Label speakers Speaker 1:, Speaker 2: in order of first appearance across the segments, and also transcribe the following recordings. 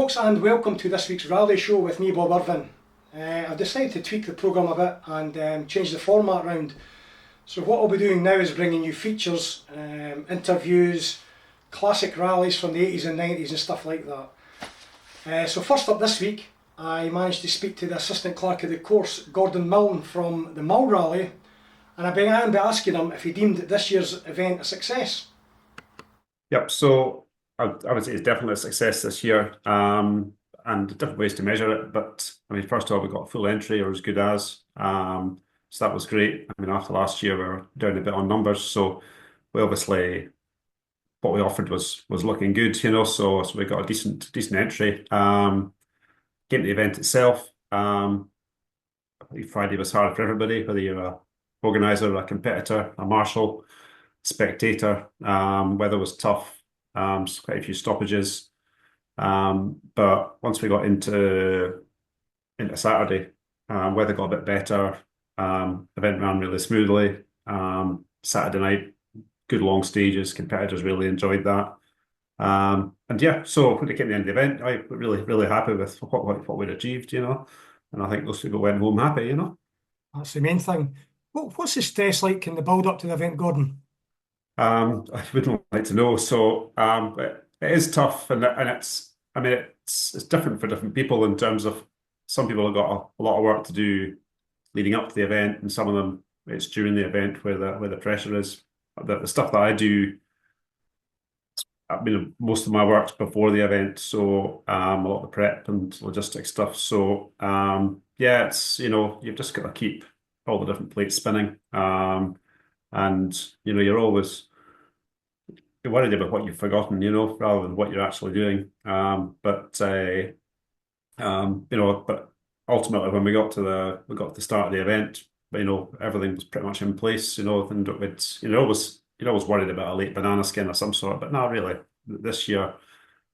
Speaker 1: folks, and welcome to this week's Rally Show with me, Bob Irvin. I've decided to tweak the programme a bit and change the format around. So what I'll be doing now is bringing you features, interviews, classic rallies from the 80s and 90s and stuff like that. So first up this week, I managed to speak to the assistant clerk of the course, Gordon Mull from the Mull rally, and I began by asking him if he deemed this year's event a success.
Speaker 2: Yep, so I would say it's definitely a success this year, and different ways to measure it. But I mean, first of all, we got a full entry, or as good as, so that was great. I mean, after last year, we were down a bit on numbers, so we obviously what we offered was looking good, you know. So we got a decent entry. Came to the event itself. I think Friday was hard for everybody, whether you're a organizer, a competitor, a marshal, spectator. Weather was tough. Quite a few stoppages. But once we got into Saturday, weather got a bit better. Event ran really smoothly. Saturday night, good long stages. Competitors really enjoyed that. And yeah, so when it came to the end of the event, I was really happy with what we'd achieved, you know. And I think those people went home happy, you know.
Speaker 1: That's the main thing. What's the stress like in the build up to the event, Gordon?
Speaker 2: I wouldn't like to know. So it is tough, and it's, I mean, it's different for different people in terms of some people have got a lot of work to do leading up to the event, and some of them it's during the event where the pressure is. The stuff that I do, I mean, most of my work's before the event, so a lot of the prep and logistics stuff. So yeah, it's, you know, you've just got to keep all the different plates spinning. And you know, you're worried about what you've forgotten, you know, rather than what you're actually doing. You know, but ultimately, when we got to the start of the event, you know, everything was pretty much in place, you know, and it's, you know, you're always worried about a late banana skin of some sort, but not really this year.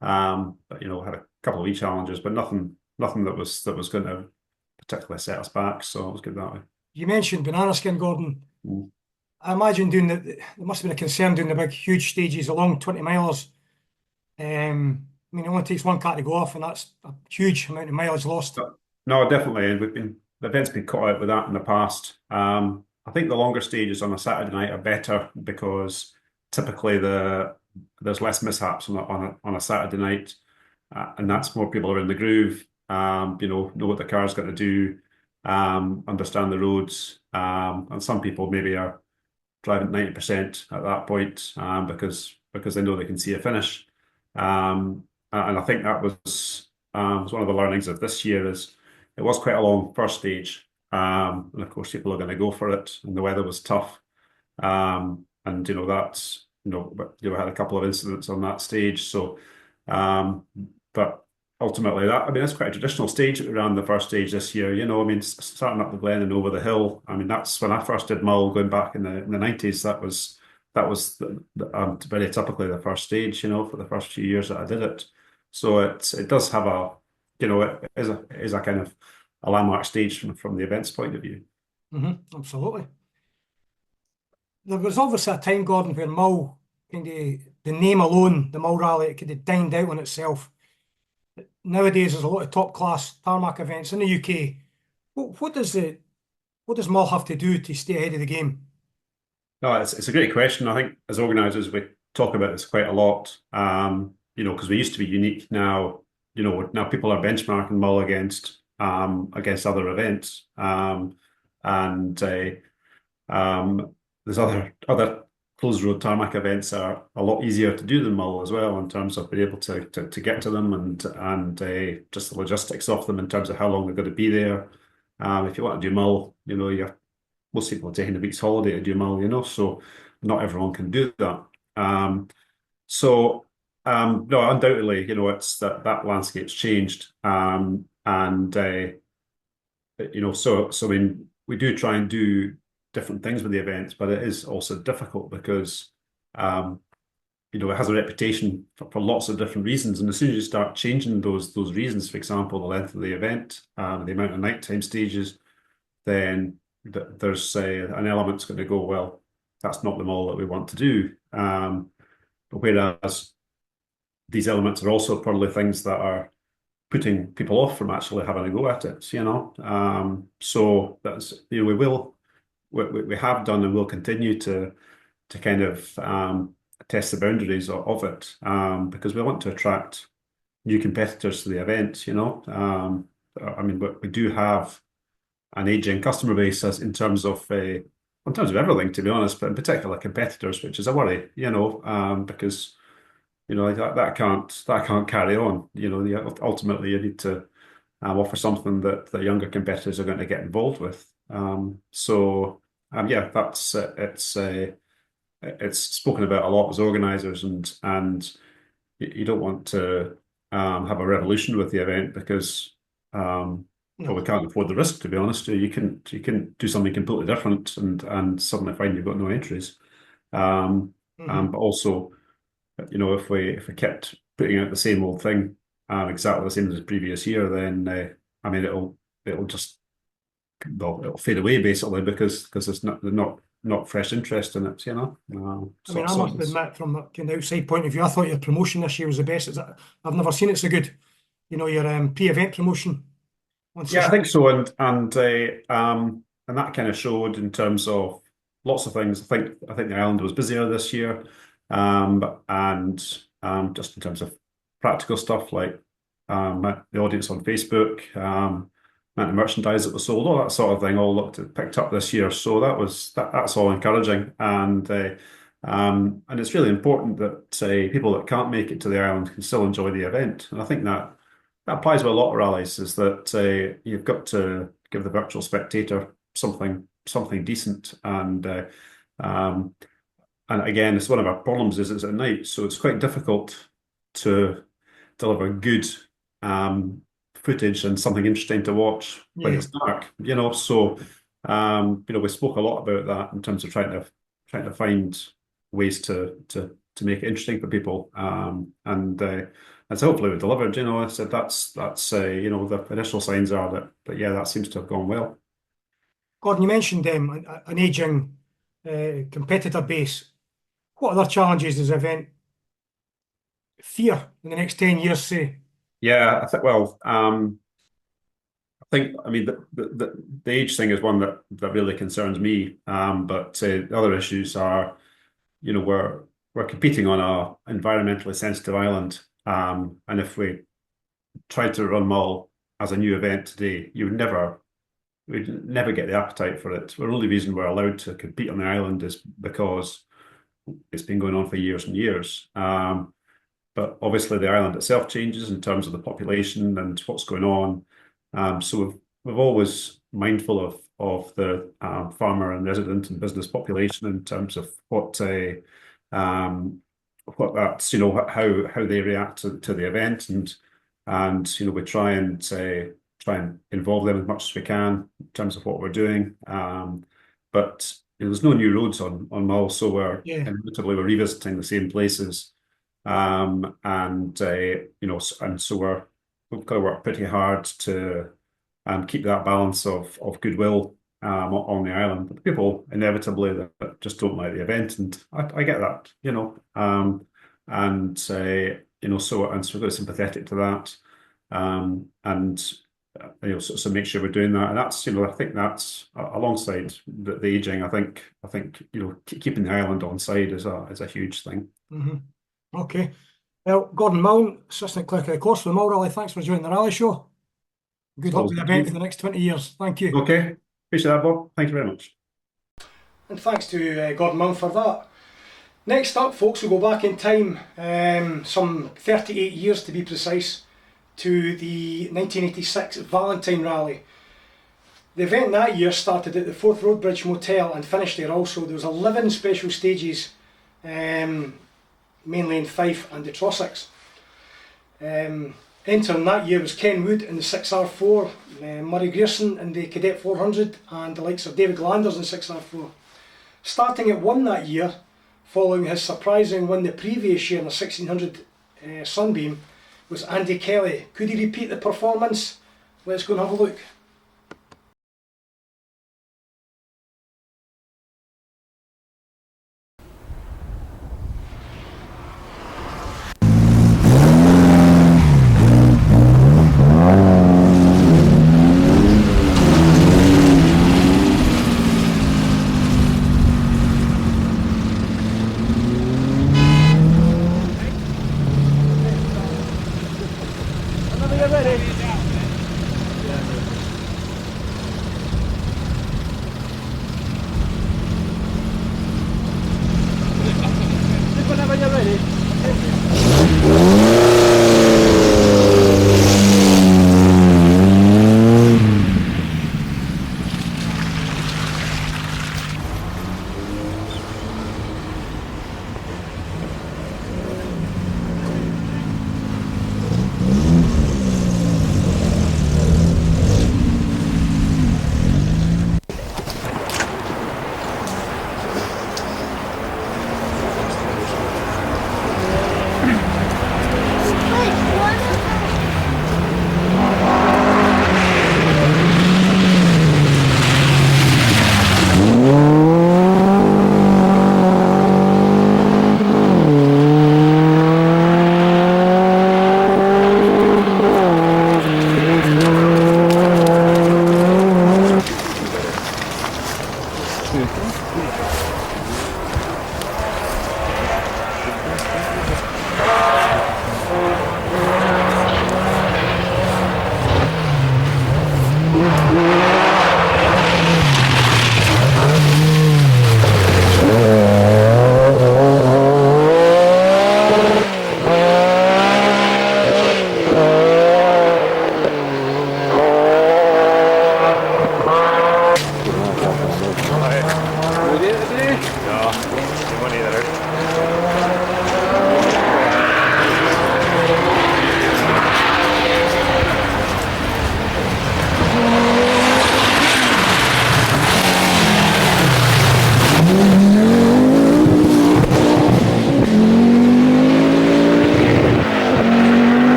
Speaker 2: But you know, had a couple of wee challenges, but nothing that was going to particularly set us back. So it was good that way.
Speaker 1: You mentioned banana skin, Gordon.
Speaker 2: Mm.
Speaker 1: I imagine there must have been a concern doing the big, huge stages along 20 miles. I mean, it only takes one car to go off, and that's a huge amount of mileage lost.
Speaker 2: No, definitely, and the event's been caught out with that in the past. I think the longer stages on a Saturday night are better because typically there's less mishaps on a Saturday night, and that's more people are in the groove. You know what the car's got to do, understand the roads, and some people maybe are driving 90% at that point, because they know they can see a finish. And I think that was one of the learnings of this year is it was quite a long first stage, and of course people are going to go for it, and the weather was tough, and you know that's, you know, but you know, had a couple of incidents on that stage. So, but ultimately that, I mean, it's quite a traditional stage around the first stage this year. You know, I mean, starting up the glen and over the hill. I mean, that's when I first did Mull going back in the 90s. That was very typically the first stage, you know, for the first few years that I did it. So it does have a, you know, it is a kind of a landmark stage from the events point of view.
Speaker 1: Absolutely. There was obviously a time, Gordon, where Mull, kind of the name alone, the Mull rally, it could have dined out on itself. Nowadays, there's a lot of top class tarmac events in the UK. What does Mull have to do to stay ahead of the game?
Speaker 2: No, it's a great question. I think as organisers, we talk about this quite a lot. You know, because we used to be unique. Now, you know, now people are benchmarking Mull against other events, and there's other closed road tarmac events are a lot easier to do than Mull as well in terms of being able to get to them and just the logistics of them in terms of how long they're going to be there. If you want to do Mull, you know, most people are taking a week's holiday to do Mull, you know, so not everyone can do that. No, undoubtedly, you know, it's that landscape's changed, and you know, so I mean, we do try and do different things with the events, but it is also difficult because you know, it has a reputation for lots of different reasons, and as soon as you start changing those reasons, for example, the length of the event, the amount of nighttime stages, then there's an element that's going to go, well, that's not the Mull that we want to do. But whereas these elements are also probably things that are putting people off from actually having a go at it, you know. So that's, you know, we have done and will continue to kind of test the boundaries of it, because we want to attract new competitors to the event, you know. I mean, we do have an aging customer base as in terms of everything, to be honest, but in particular competitors, which is a worry, you know, because you know that can't carry on. You know, ultimately you need to offer something that the younger competitors are going to get involved with. Yeah, that's it's spoken about a lot as organisers, and you don't want to have a revolution with the event because well, we
Speaker 1: No.
Speaker 2: can't afford the risk, to be honest. You can do something completely different and suddenly find you've got no entries. But also, you know, if we kept putting out the same old thing, exactly the same as the previous year, then I mean it'll just well, it'll fade away basically because there's not fresh interest in it, you know.
Speaker 1: I mean,
Speaker 2: So
Speaker 1: I must admit, from a kind of outside point of view, I thought your promotion this year was the best. I've never seen it so good. You know, your pre-event promotion once the
Speaker 2: yeah, I
Speaker 1: show.
Speaker 2: think so, and that kind of showed in terms of lots of things. I think the island was busier this year, and just in terms of practical stuff like the audience on Facebook, amount of merchandise that was sold, all that sort of thing, all picked up this year. So that's all encouraging, and it's really important that people that can't make it to the island can still enjoy the event, and I think that applies with a lot of rallies, is that you've got to give the virtual spectator something decent, um, and again, it's one of our problems is it's at night, so it's quite difficult to deliver good footage and something interesting to watch when
Speaker 1: Yeah.
Speaker 2: it's dark, you know. So you know, we spoke a lot about that in terms of trying to find ways to make it interesting for people, and so hopefully we delivered. You know, I said that's you know, the initial signs are that yeah, that seems to have gone well.
Speaker 1: Gordon, you mentioned an aging competitor base. What other challenges does the event fear in the next 10 years, say?
Speaker 2: Yeah, I think well, I think I mean the age thing is one that really concerns me. But the other issues are, you know, we're competing on a environmentally sensitive island, and if we tried to run Mull as a new event today, we'd never get the appetite for it. The only reason we're allowed to compete on the island is because it's been going on for years and years. But obviously the island itself changes in terms of the population and what's going on. So we've always mindful of the farmer and resident and business population in terms of that's, you know, how they react to the event, and you know, we try and involve them as much as we can in terms of what we're doing. But you know, there's no new roads on Mull, so
Speaker 1: Yeah.
Speaker 2: inevitably we're revisiting the same places. And you know, and so we've got to work pretty hard to keep that balance of goodwill on the island. But people inevitably that just don't like the event, and I get that, you know, and you know, so we're very sympathetic to that, and you know, so make sure we're doing that, and that's, you know, I think that's alongside the aging. I think you know, keeping the island on side is a huge thing.
Speaker 1: hmm Okay. Well, Gordon Mull, Assistant Clerk of the Course for the Mull Rally, thanks for joining the rally show. Good luck
Speaker 2: So,
Speaker 1: with the event for the next 20 years. Thank you.
Speaker 2: okay, appreciate that, Bob. Thank you very much.
Speaker 1: And thanks to Gordon Mull for that. Next up, folks, we'll go back in time, some 38 years to be precise, to the 1986 Valentine Rally. The event that year started at the Forth Road Bridge Motel and finished there also. There was 11 special stages, mainly in Fife and the Trossachs. Entering that year was Ken Wood in the 6R4, Murray Grierson in the Cadet 400, and the likes of David Landers in 6R4. Starting at 1 that year, following his surprising win the previous year in the 1600 Sunbeam, was Andy Kelly. Could he repeat the performance? Let's go and have a look.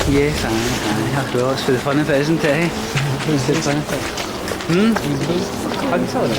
Speaker 3: Yes, I have lost for the fun of it, isn't it? It's the fun of it. I can tell it.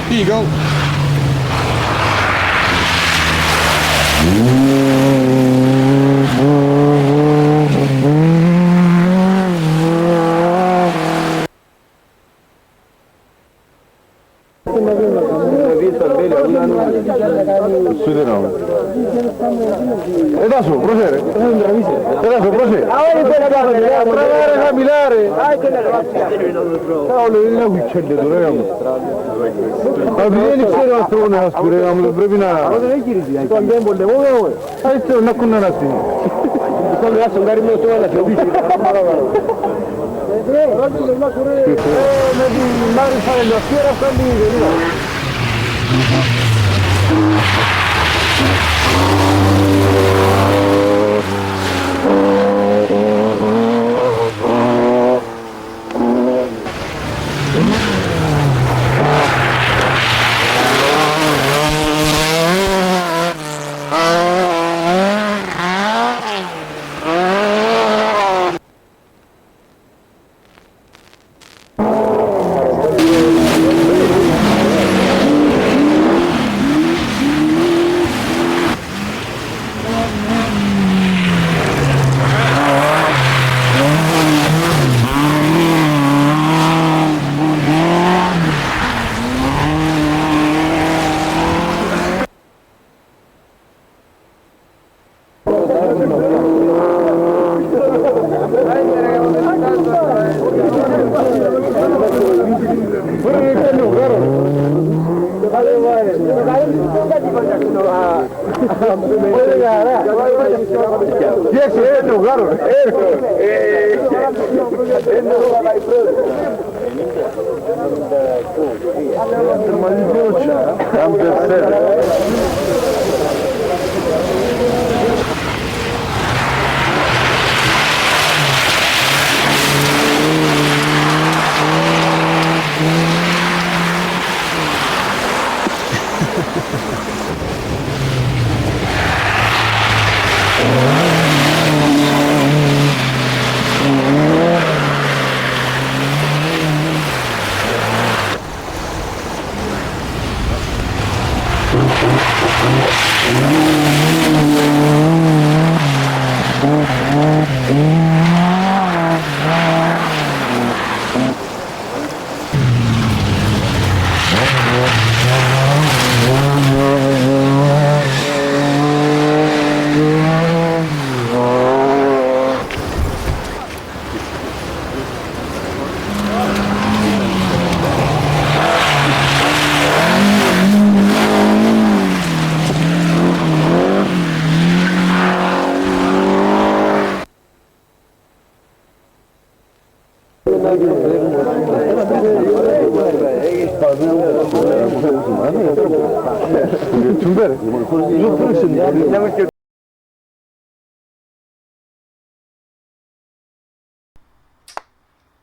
Speaker 4: Here you go. Εδώ σου, προσέρε. Εδώ σου, προσέρε. Τραβάρε να μιλάρε. Όλο δεν έχουν τσέλτε του ρε μου. Δεν ξέρω αν θέλω να σου ρε μου, πρέπει να... Έτσι να ακούνε να πει. Με την Μάρισα Ελευθέρα αυτό είναι.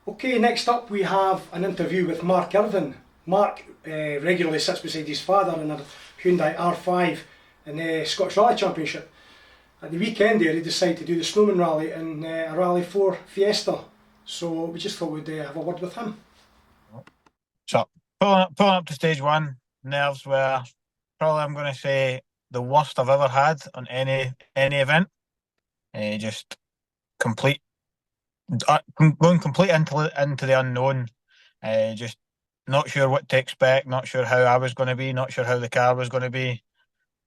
Speaker 1: Okay, next up we have an interview with Mark Irvin. Mark regularly sits beside his father in a Hyundai R5 in the Scottish Rally Championship. At the weekend there he decided to do the Snowman Rally in a Rally 4 Fiesta, so we just thought we'd have a word with him.
Speaker 5: So pulling up to stage one, nerves were probably, I'm going to say, the worst I've ever had on any event. Just complete, going complete into the unknown. Just not sure what to expect, not sure how I was going to be, not sure how the car was going to be.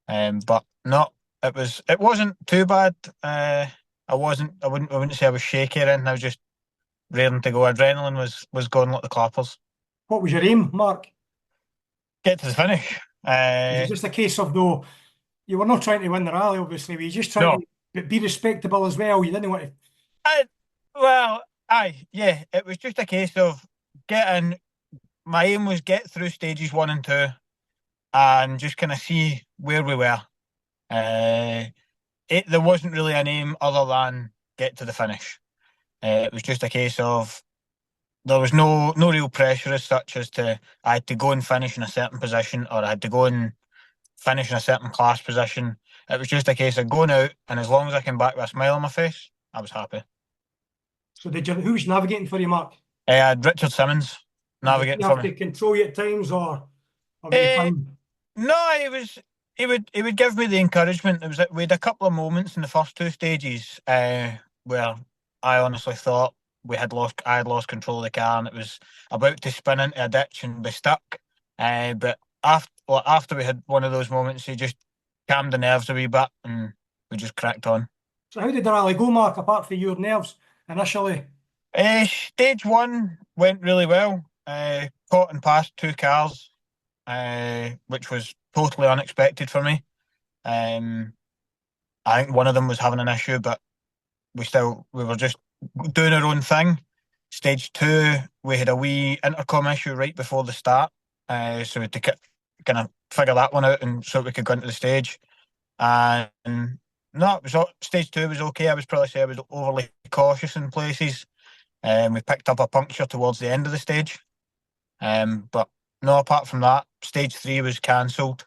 Speaker 5: But no, it wasn't too bad. I wouldn't say I was shaky or anything. I was just raring to go. Adrenaline was going like the clappers.
Speaker 1: What was your aim, Mark?
Speaker 5: Get to the finish.
Speaker 1: Was it just a case of, though, you were not trying to win the rally, obviously, were you just trying to be respectable as well? You didn't want to...
Speaker 5: Yeah, it was just a case of getting... My aim was get through stages 1 and 2 and just kind of see where we were. There wasn't really an aim other than get to the finish. It was just a case of there was no real pressure as such as to I had to go and finish in a certain position or I had to go and finish in a certain class position. It was just a case of going out, and as long as I came back with a smile on my face, I was happy.
Speaker 1: So who was navigating for you, Mark?
Speaker 5: I had Richard Simmons navigating for me.
Speaker 1: Did he have to control you at times, or
Speaker 5: no, he would give me the encouragement. We had a couple of moments in the first 2 stages where I honestly thought I had lost control of the car and it was about to spin into a ditch and be stuck. But after we had one of those moments, he just calmed the nerves a wee bit and we just cracked on.
Speaker 1: So how did the rally go, Mark, apart from your nerves initially?
Speaker 5: Stage 1 went really well. Caught and passed 2 cars, which was totally unexpected for me. I think one of them was having an issue, but we were just doing our own thing. Stage 2, we had a wee intercom issue right before the start, so we had to kind of figure that one out and so we could go into the stage. And no, stage 2 was okay. I would probably say I was overly cautious in places. We picked up a puncture towards the end of the stage. But no, apart from that, stage 3 was cancelled.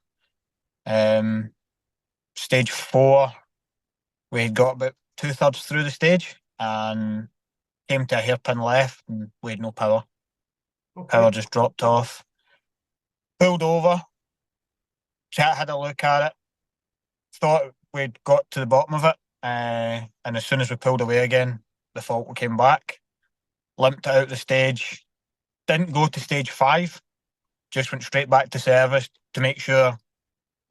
Speaker 5: Stage 4, we had got about 2/3 through the stage and came to a hairpin left and we had no power. Okay. Power just dropped off. Pulled over. Had a look at it. Thought we'd got to the bottom of it. And as soon as we pulled away again, the fault came back. Limped it out the stage. Didn't go to stage 5. Just went straight back to service to make sure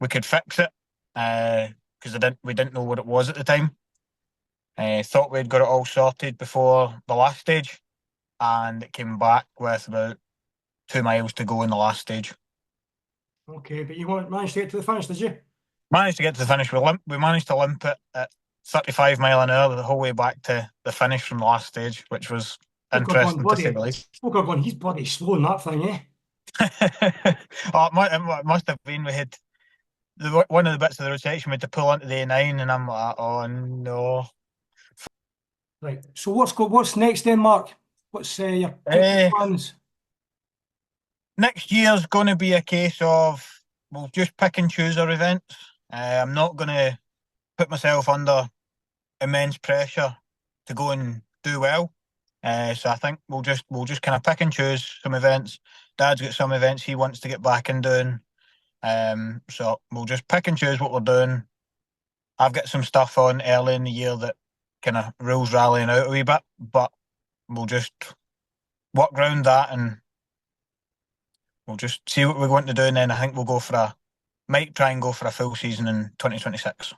Speaker 5: we could fix it. Because we didn't know what it was at the time. Thought we'd got it all sorted before the last stage, and it came back with about 2 miles to go in the last stage.
Speaker 1: Okay, but you managed to get to the finish, did you?
Speaker 5: Managed to get to the finish. We managed to limp it at 35 mile an hour the whole way back to the finish from the last stage, which was interesting to say the least.
Speaker 1: Spoke of going, he's bloody slow in that thing, eh?
Speaker 5: It must have been we had one of the bits of the rotation we had to pull onto the A9, and I'm like, oh no.
Speaker 1: Right. So what's next then, Mark? What's your plans?
Speaker 5: Next year's going to be a case of we'll just pick and choose our events. I'm not going to put myself under immense pressure to go and do well. So I think we'll just kind of pick and choose some events. Dad's got some events he wants to get back in doing. So we'll just pick and choose what we're doing. I've got some stuff on early in the year that kind of rules rallying out a wee bit, but we'll just work around that and we'll just see what we want to do, and then I think we'll might try and go for a full season in 2026.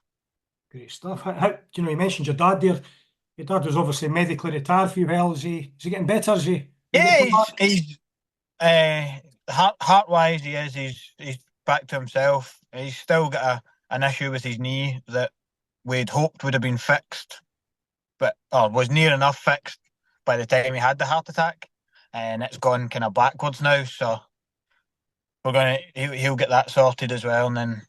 Speaker 1: Great stuff. You mentioned your dad there. Your dad was obviously medically retired for you. Well, is he getting better?
Speaker 5: Yeah, he's heart-wise, he is. He's back to himself. He's still got an issue with his knee that we'd hoped would have been fixed, but was near enough fixed by the time he had the heart attack, and it's gone kind of backwards now. So he'll get that sorted as well, and then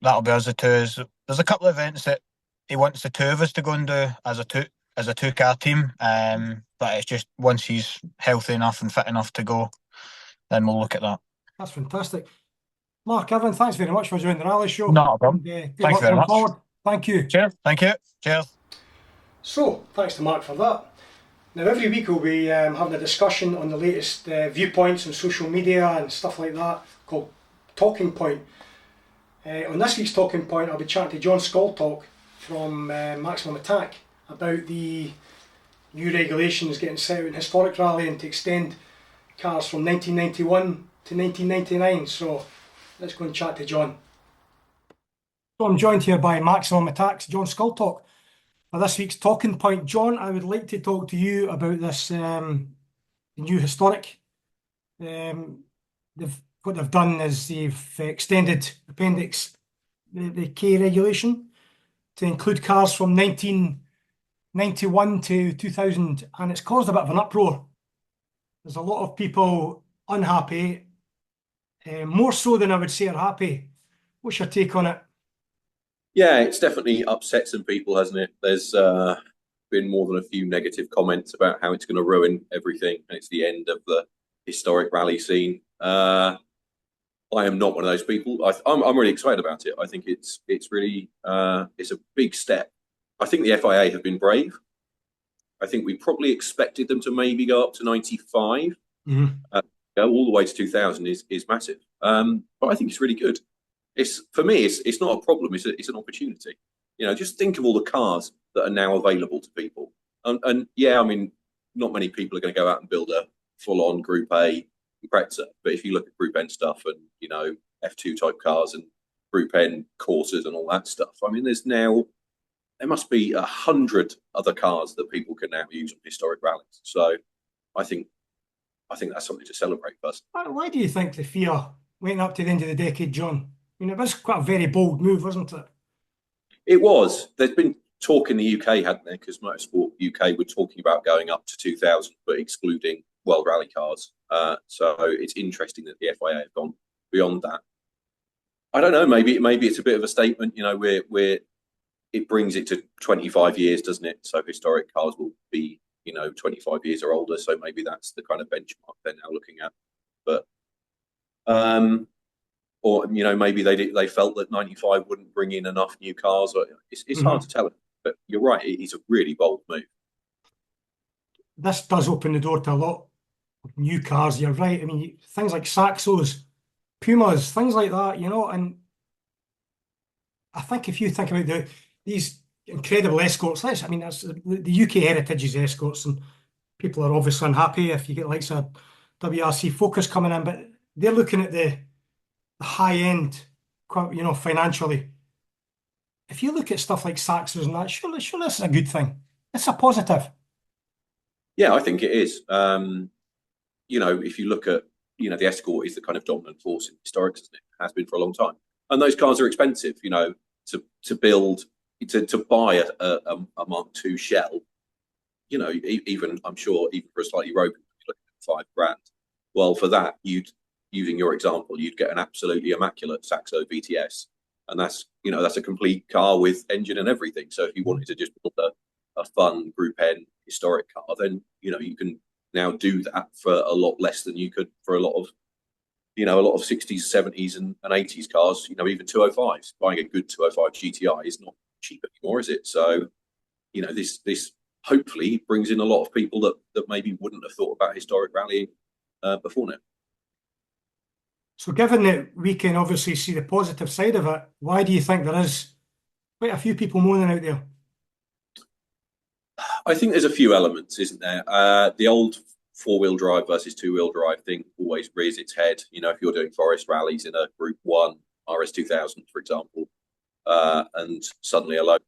Speaker 5: that'll be us the two. There's a couple of events that he wants the two of us to go and do as a two-car team, but it's just once he's healthy enough and fit enough to go, then we'll look at that.
Speaker 1: That's fantastic. Mark Irvin, thanks very much for joining the rally show.
Speaker 5: Not a problem. Thanks very much.
Speaker 1: Forward. Thank you.
Speaker 5: Cheers. Thank you. Cheers.
Speaker 1: So, thanks to Mark for that. Now, every week we'll be having a discussion on the latest viewpoints on social media and stuff like that, called Talking Point. On this week's Talking Point, I'll be chatting to John Skoltalk from Maximum Attack about the new regulations getting set out in historic rallying to extend cars from 1991 to 1999. So let's go and chat to John. So I'm joined here by Maximum Attack's John Skoltalk for this week's Talking Point. John, I would like to talk to you about this new historic. What they've done is they've extended Appendix the K regulation to include cars from 1991 to 2000, and it's caused a bit of an uproar. There's a lot of people unhappy, more so than I would say are happy. What's your take on it?
Speaker 6: Yeah, it's definitely upset some people, hasn't it? There's been more than a few negative comments about how it's going to ruin everything, and it's the end of the historic rally scene. I am not one of those people. I'm really excited about it. I think it's really it's a big step. I think the FIA have been brave. I think we probably expected them to maybe go up to 95.
Speaker 1: Mm-hmm.
Speaker 6: Go all the way to 2000 is massive. But I think it's really good. For me, it's not a problem. It's an opportunity. Just think of all the cars that are now available to people. And yeah, I mean, not many people are going to go out and build a full-on Group A Impreza. But if you look at Group N stuff and F2 type cars and Group N courses and all that stuff, I mean, there must be 100 other cars that people can now use on historic rallies. So I think that's something to celebrate first.
Speaker 1: Why do you think the FIA went up to the end of the decade, John? I mean, it was quite a very bold move, wasn't it? It
Speaker 6: was. There's been talk in the UK, hadn't there? Because Motorsport UK were talking about going up to 2000, but excluding World Rally cars. So it's interesting that the FIA have gone beyond that. I don't know. Maybe it's a bit of a statement. It brings it to 25 years, doesn't it? So historic cars will be 25 years or older. So maybe that's the kind of benchmark they're now looking at. But or maybe they felt that 95 wouldn't bring in enough new cars. Or it's hard to tell. But you're right, it is a really bold move.
Speaker 1: This does open the door to a lot of new cars. You're right. I mean, things like Saxos, Pumas, things like that. And I think if you think about these incredible escorts, that's the UK heritage is escorts, and people are obviously unhappy if you get likes of WRC Focus coming in, but they're looking at the high end, financially. if you look at stuff like Saxos and that, surely this is a good thing. It's a positive.
Speaker 6: Yeah, I think it is. If you look at, the Escort is the kind of dominant force in historics, isn't it? It has been for a long time. And those cars are expensive, to build, to buy a Mark II shell, even, I'm sure, even for a slightly ropey, you're looking at £5,000. Well, for that, using your example, you'd get an absolutely immaculate Saxo VTS. And that's a complete car with engine and everything. So if you wanted to just build a fun Group N historic car, then, you can now do that for a lot less than you could for a lot of 60s, 70s and 80s cars, even 205s. Buying a good 205 GTI is not cheap anymore, is it? So, this hopefully brings in a lot of people that maybe wouldn't have thought about historic rallying before now.
Speaker 1: So given that we can obviously see the positive side of it, why do you think there is quite a few people moaning out there?
Speaker 6: I think there's a few elements, isn't there? The old 4-wheel drive versus 2-wheel drive thing always rears its head. If you're doing forest rallies in a Group 1 RS 2000, for example, and suddenly a load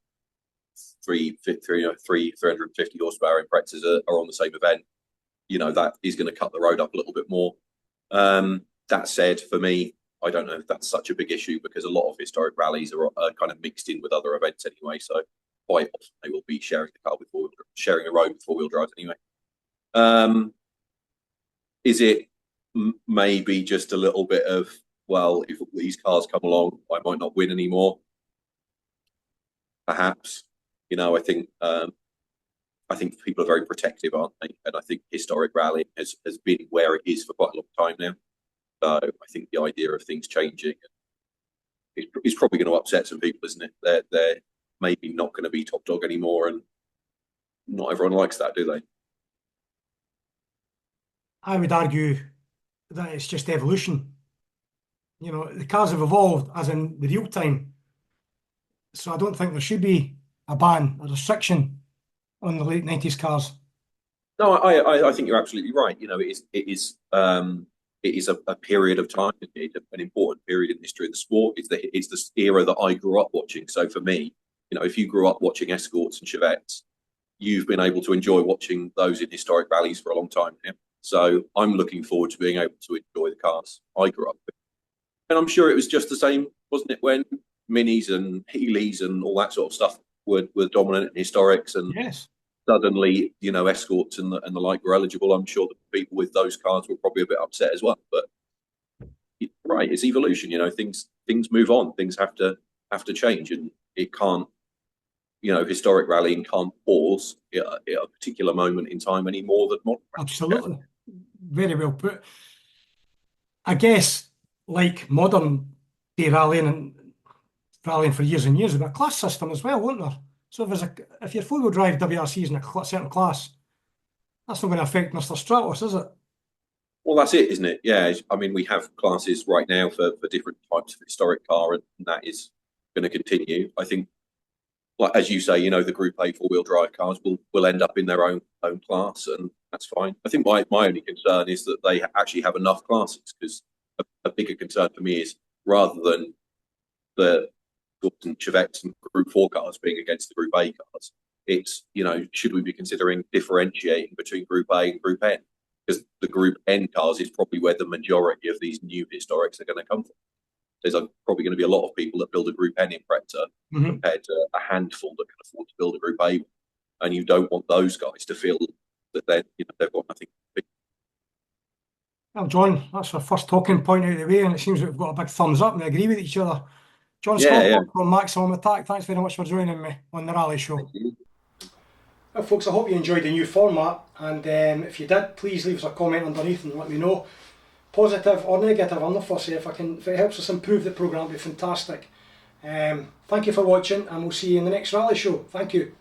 Speaker 6: 350 horsepower Imprezas are on the same event, that is going to cut the road up a little bit more. That said, for me, I don't know if that's such a big issue because a lot of historic rallies are kind of mixed in with other events anyway. So quite often they will be sharing the car with sharing a road with 4-wheel drive anyway. Is it maybe just a little bit of, well, if these cars come along, I might not win anymore? Perhaps. I think people are very protective, aren't they? And I think historic rallying has been where it is for quite a long time now. So I think the idea of things changing is probably going to upset some people, isn't it? They're maybe not going to be top dog anymore, and not everyone likes that, do they?
Speaker 1: I would argue that it's just evolution. The cars have evolved as in the real time. So I don't think there should be a ban, a restriction on the late 90s cars.
Speaker 6: No, I think you're absolutely right. It is a period of time, an important period in the history of the sport. It's the era that I grew up watching. So for me, if you grew up watching Escorts and Chevettes, you've been able to enjoy watching those in historic rallies for a long time now. So I'm looking forward to being able to enjoy the cars I grew up with. And I'm sure it was just the same, wasn't it, when Minis and Heelys and all that sort of stuff were dominant in historics, and
Speaker 1: yes,
Speaker 6: suddenly, Escorts and the like were eligible. I'm sure that people with those cars were probably a bit upset as well. But right, it's evolution. Things move on. Things have to change, and it can't. Historic rallying can't pause at a particular moment in time any more than modern.
Speaker 1: absolutely, very well put. I guess, like modern day rallying and rallying for years and years, there'll be a class system as well, won't there? So if your 4-wheel drive WRC is in a certain class, that's not going to affect Mr. Stratos, is it?
Speaker 6: Well, that's it, isn't it? Yeah, I mean, we have classes right now for different types of historic car, and that is going to continue. I think, like as you say, the Group A 4-wheel drive cars will end up in their own class, and that's fine. I think my only concern is that they actually have enough classes, because a bigger concern for me is, rather than the Chevettes and Group 4 cars being against the Group A cars, it's, should we be considering differentiating between Group A and Group N? Because the Group N cars is probably where the majority of these new historics are going to come from. There's probably going to be a lot of people that build a Group N Impreza compared to a handful that can afford to build a Group A, and you don't want those guys to feel that they've got nothing.
Speaker 1: Well, John, that's our first talking point out of the way, and it seems we've got a big thumbs up and we agree with each other. John Scott from Maximum Attack, thanks very much for joining me on the Rally Show. Well, folks, I hope you enjoyed the new format, and if you did, please leave us a comment underneath and let me know, positive or negative. I'm not fussy. If it helps us improve the programme, it'd be fantastic. Thank you for watching, and we'll see you in the next Rally Show. Thank you.